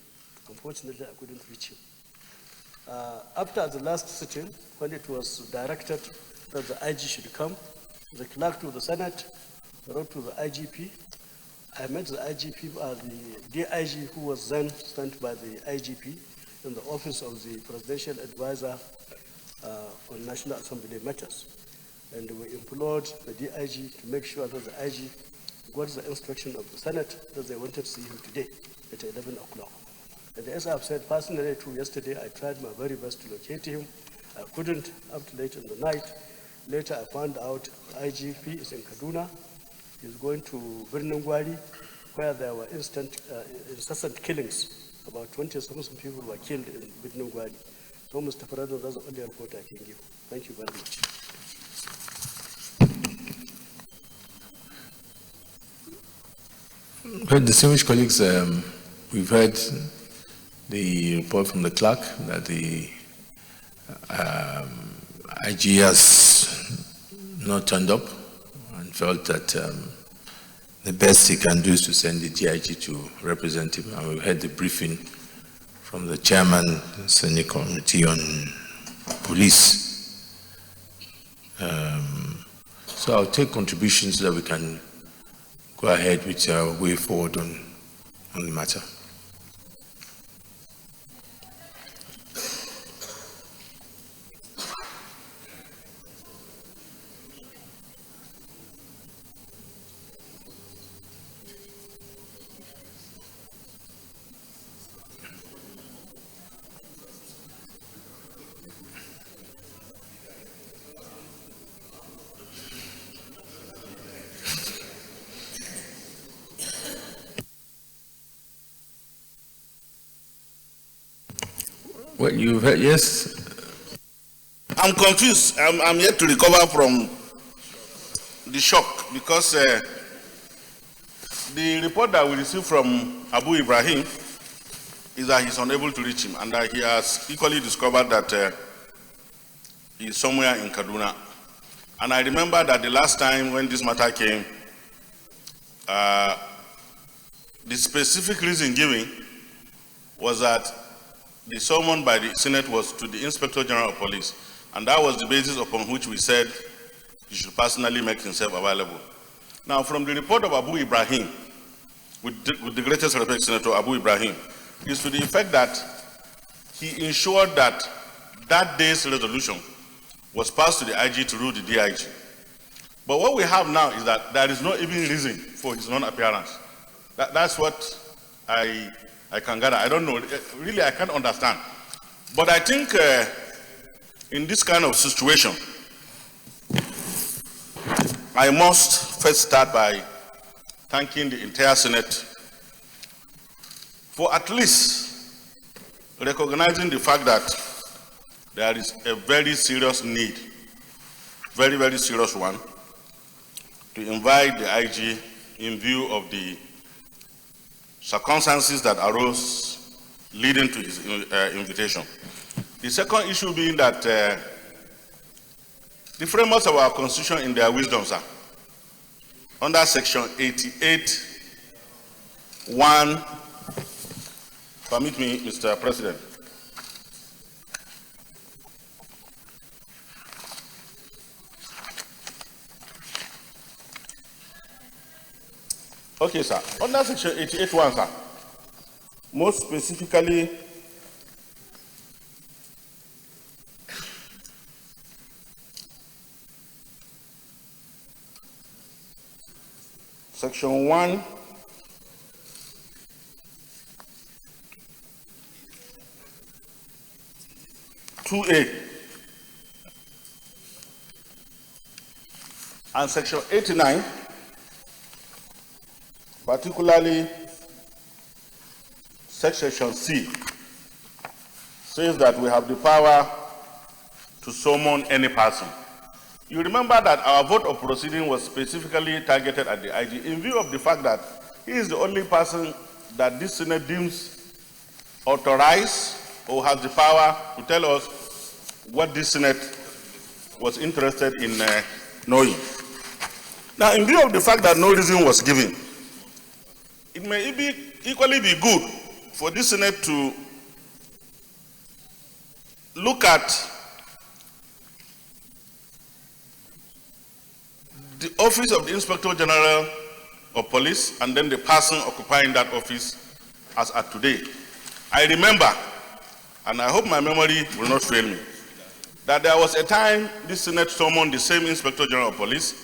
Unfortunately, I couldn't reach him. After the last sitting, when it was directed that the IG should come, the clerk to the Senate wrote to the IGP. I met the IGP, the DIG who was then sent by the IGP in the office of the Presidential Advisor on National Assembly matters. And we implored the DIG to make sure that the IG got the instruction of the Senate that they wanted to see him today at 11 o'clock. And as I've said personally too, yesterday I tried my very best to locate him. I couldn't up to late in the night. Later I found out IGP is in Kaduna. He's going to Birnangwari, where there were incessant killings. About 20-something people were killed in Birnangwari. So, Mr. President, that's the only report I can give. Thank you very much. Well, distinguished colleagues, we've heard the report from the clerk that the IG has not turned up and felt that the best he can do is to send the DIG to represent him. And we heard the briefing from the chairman of the Senate Committee on Police. So I'll take contributions so that we can go ahead with our way forward on the matter. Well, you've heard, yes. I'm confused. I'm yet to recover from the shock because the report that we received from Abu Ibrahim is that he's unable to reach him and that he has equally discovered that he's somewhere in Kaduna. And I remember that the last time when this matter came, the specific reason given was that the summon by the Senate was to the Inspector General of Police. And that was the basis upon which we said he should personally make himself available. Now, from the report of Abu Ibrahim, with the greatest respect, Senator Abu Ibrahim, is to the effect that he ensured that that day's resolution was passed to the IG to rule the DIG. But what we have now is that there is no even reason for his non-appearance. That's what I can gather. I don't know. Really, I can't understand. But I think in this kind of situation, I must first start by thanking the entire Senate for at least recognizing the fact that there is a very serious need, very, very serious one, to invite the IG in view of the circumstances that arose leading to his invitation. The second issue being that the framers of our Constitution in their wisdom, sir, under Section 88(1), permit me, Mr. President. Okay, sir. Under Section 88(1), sir, most specifically, Section 1, and Section 89, particularly Section C, says that we have the power to summon any person. You remember that our vote of proceeding was specifically targeted at the IG in view of the fact that he is the only person that this Senate deems authorized or has the power to tell us what this Senate was interested in knowing. Now, in view of the fact that no reason was given, it may equally be good for this Senate to look at the office of the Inspector General of Police and then the person occupying that office as at today. I remember, and I hope my memory will not fail me, that there was a time this Senate summoned the same Inspector General of Police,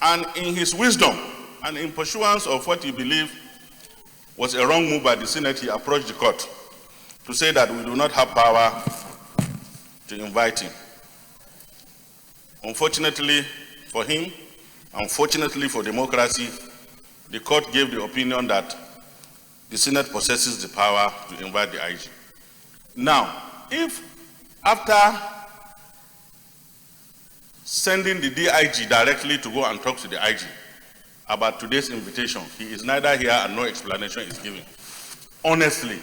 and in his wisdom and in pursuance of what he believed was a wrong move by the Senate, he approached the court to say that we do not have power to invite him. Unfortunately for him, unfortunately for democracy, the court gave the opinion that the Senate possesses the power to invite the IG. Now, if after sending the DIG directly to go and talk to the IG about today's invitation, he is neither here and no explanation is given, honestly,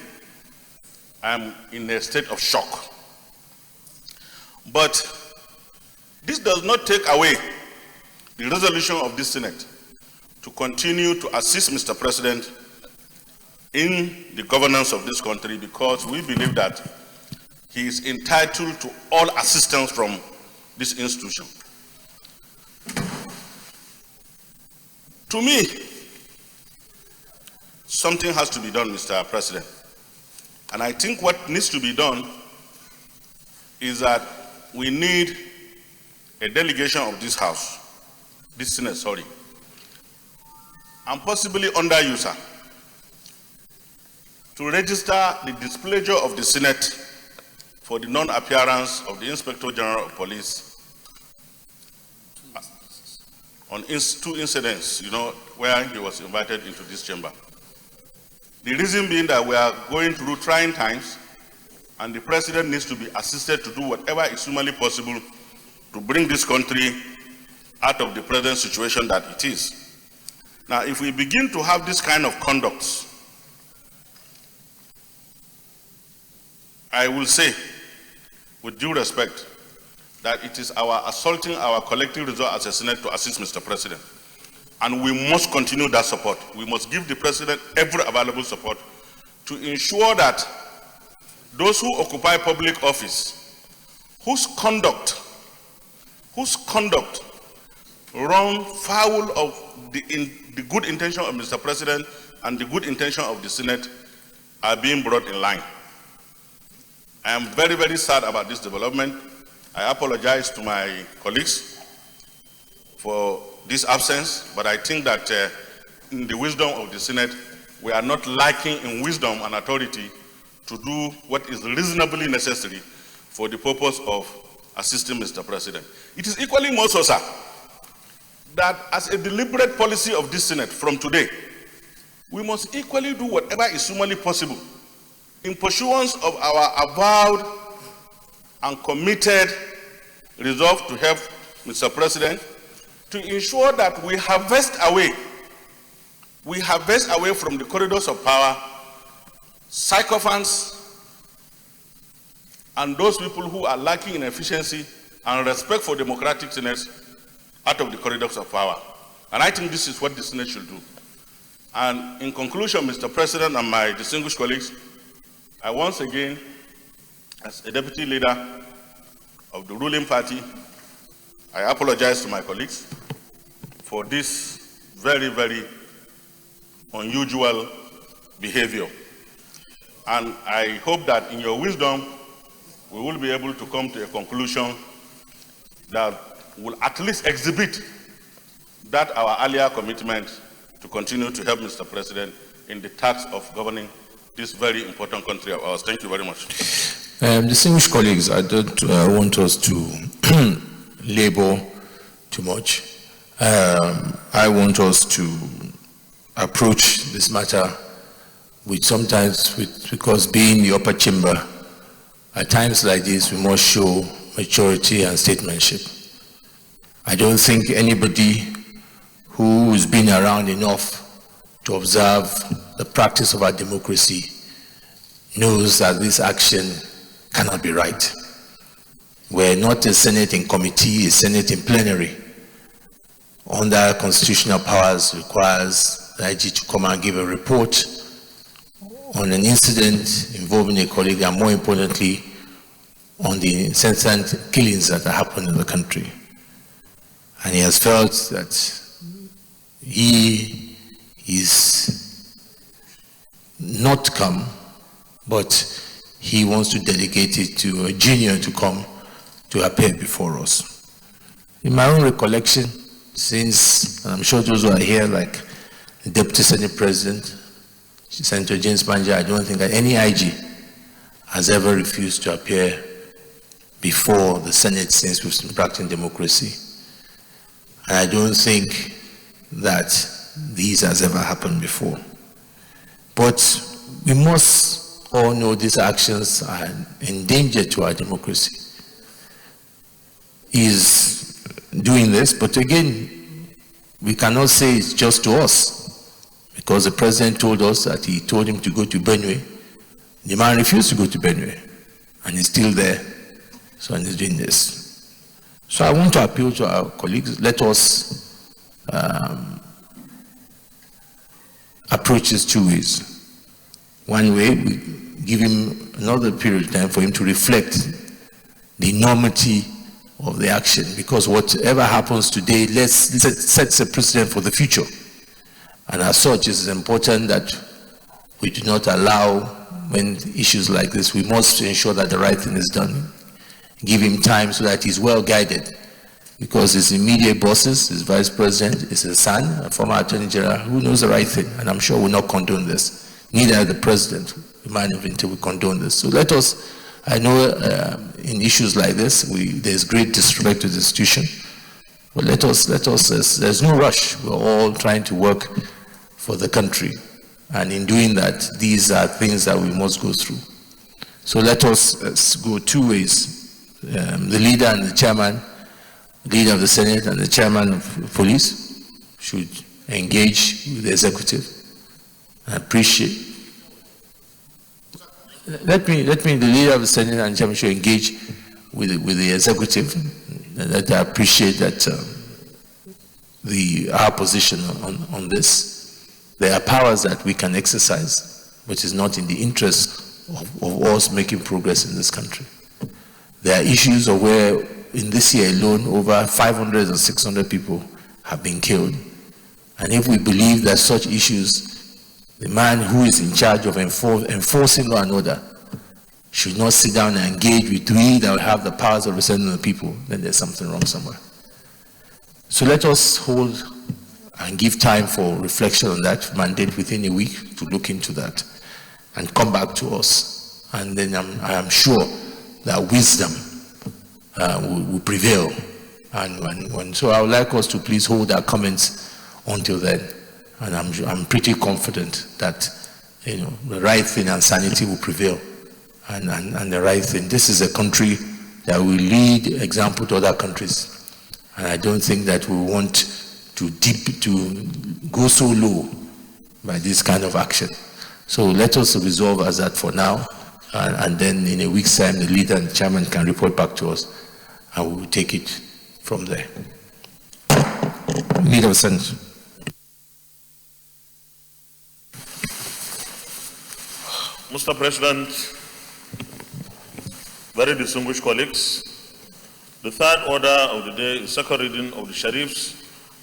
I'm in a state of shock. But this does not take away the resolution of this Senate to continue to assist Mr. President in the governance of this country, because we believe that he is entitled to all assistance from this institution. To me, something has to be done, Mr. President. And I think what needs to be done is that we need a delegation of this House, this Senate, sorry, and possibly under you, sir, to register the displeasure of the Senate for the non-appearance of the Inspector General of Police on 2 incidents, where he was invited into this chamber. The reason being that we are going through trying times, and the president needs to be assisted to do whatever is humanly possible to bring this country out of the present situation that it is. Now, if we begin to have this kind of conduct, I will say, with due respect, that it is our assaulting our collective resolve as a Senate to assist Mr. President. And we must continue that support. We must give the President every available support to ensure that those who occupy public office, whose conduct run foul of the good intention of Mr. President and the good intention of the Senate, are being brought in line. I am very, very sad about this development. I apologize to my colleagues for this absence, but I think that in the wisdom of the Senate, we are not lacking in wisdom and authority to do what is reasonably necessary for the purpose of assisting Mr. President. It is equally more so, sir, that as a deliberate policy of this Senate from today, we must equally do whatever is humanly possible in pursuance of our avowed and committed resolve to help Mr. President to ensure that we harvest away from the corridors of power sycophants and those people who are lacking in efficiency and respect for democratic Senates out of the corridors of power. And I think this is what the Senate should do. And in conclusion, Mr. President and my distinguished colleagues, I once again, as a deputy leader of the ruling party, I apologize to my colleagues for this very, very unusual behavior. And I hope that in your wisdom, we will be able to come to a conclusion that will at least exhibit that our earlier commitment to continue to help Mr. President in the task of governing this very important country of ours. Thank you very much. Distinguished colleagues, I don't want us to labor too much. I want us to approach this matter because being the upper chamber, at times like this, we must show maturity and statesmanship. I don't think anybody who has been around enough to observe the practice of our democracy knows that this action cannot be right. We're not a Senate in committee, a Senate in plenary. Under constitutional powers requires the IG to come and give a report on an incident involving a colleague, and more importantly, on the incessant killings that happen in the country. And he has felt that he is not come, but he wants to dedicate it to a junior to come to appear before us. In my own recollection, since, and I'm sure those who are here, like the Deputy Senate President, Senator James Banja, I don't think that any IG has ever refused to appear before the Senate since we've been practicing democracy. And I don't think that this has ever happened before. But we must all know these actions are in danger to our democracy. He's doing this, but again, we cannot say it's just to us, because the president told us that he told him to go to Benue. The man refused to go to Benue, and he's still there, so he's doing this. So I want to appeal to our colleagues, let us approach this two ways. One way, we give him another period of time for him to reflect the enormity of the action, because whatever happens today sets a precedent for the future. And as such, it's important that we do not allow, when issues like this, we must ensure that the right thing is done. Give him time so that he's well guided, because his immediate bosses, his vice president, is his son, a former attorney general, who knows the right thing, and I'm sure will not condone this. Neither the president, the man of until we condone this. So let us, I know in issues like this, there's great disrespect to the institution, but let us, there's no rush. We're all trying to work for the country. And in doing that, these are things that we must go through. So let us go two ways. The leader and the chairman, leader of the Senate and the chairman of police should engage with the executive. I appreciate. Let me, the leader of the Senate and chairman should engage with the executive. That I appreciate that our position on this. There are powers that we can exercise, which is not in the interest of us making progress in this country. There are issues of where in this year alone over 500 or 600 people have been killed. And if we believe that such issues, the man who is in charge of enforcing law and order should not sit down and engage with we that have the powers of representing the people, then there's something wrong somewhere. So let us hold and give time for reflection on that mandate within a week to look into that and come back to us. And then I am sure that wisdom will prevail. And so I would like us to please hold our comments until then. And I'm pretty confident that the right thing and sanity will prevail. And the right thing. This is a country that will lead example to other countries. And I don't think that we want to go so low by this kind of action. So let us resolve as that for now, and then in a week's time, the leader and the chairman can report back to us, and we will take it from there. Leader of the Senate. Mr. President, very distinguished colleagues, the third order of the day is second reading of the Sheriff's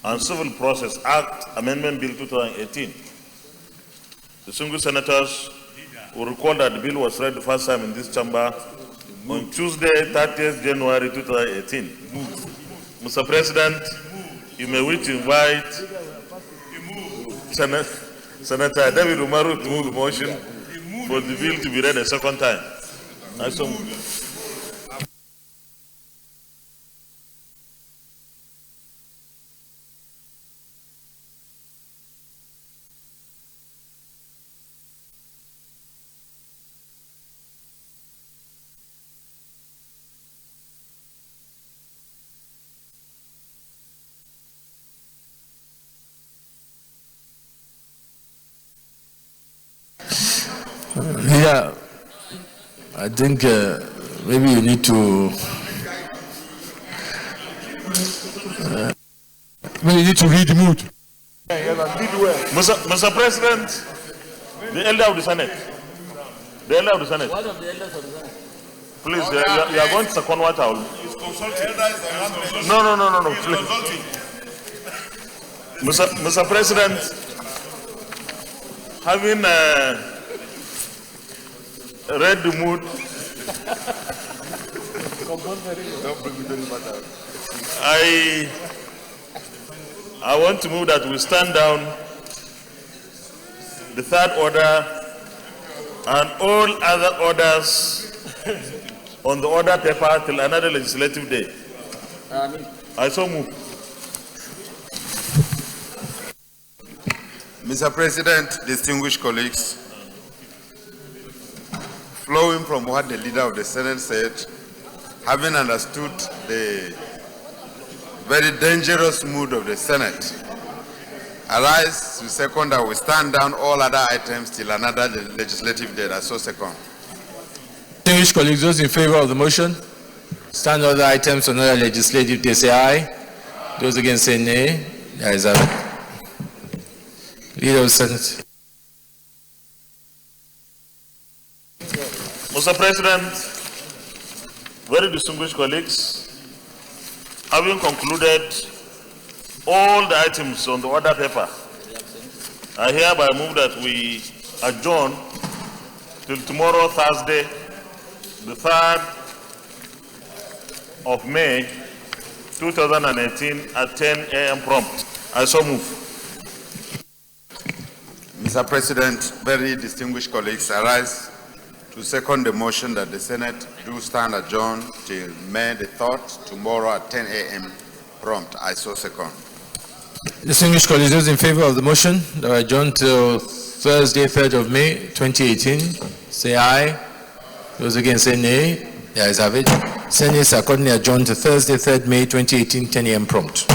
and Civil Process Act Amendment Bill 2018. Distinguished senators will recall that the bill was read the first time in this chamber on Tuesday, 30th January 2018. Mr. President, you may wish to invite Senator David Umaru to move the motion for the bill to be read a second time. I so move. Yeah, I think maybe you need to read the mood. Mr. President, the elder of the Senate. The elder of the Senate. One of the elders of the Senate. Please, you are going to second what I will. No, please. Mr. President, having read the mood, I want to move that we stand down the third order and all other orders on the order paper till another legislative day. I so move. Mr. President, distinguished colleagues, flowing from what the leader of the Senate said, having understood the very dangerous mood of the Senate, I rise to second that we stand down all other items till another legislative day. I so second. Distinguished colleagues, those in favor of the motion, stand other items on another legislative day, say aye. Those against say nay. There is a leader of the Senate. Mr. President, very distinguished colleagues, having concluded all the items on the order paper, I hereby move that we adjourn till tomorrow, Thursday, the 3rd of May, 2018 at 10 a.m. prompt. I so move. Mr. President, very distinguished colleagues, I rise to second the motion that the Senate do stand adjourned till May the 3rd, tomorrow at 10 a.m. prompt. I so second. Distinguished colleagues, those in favor of the motion that are adjourned till Thursday, 3rd of May, 2018, say aye. Those against say nay. The ayes have it. Senate is accordingly adjourned to Thursday, 3rd May 2018, 10 a.m. prompt.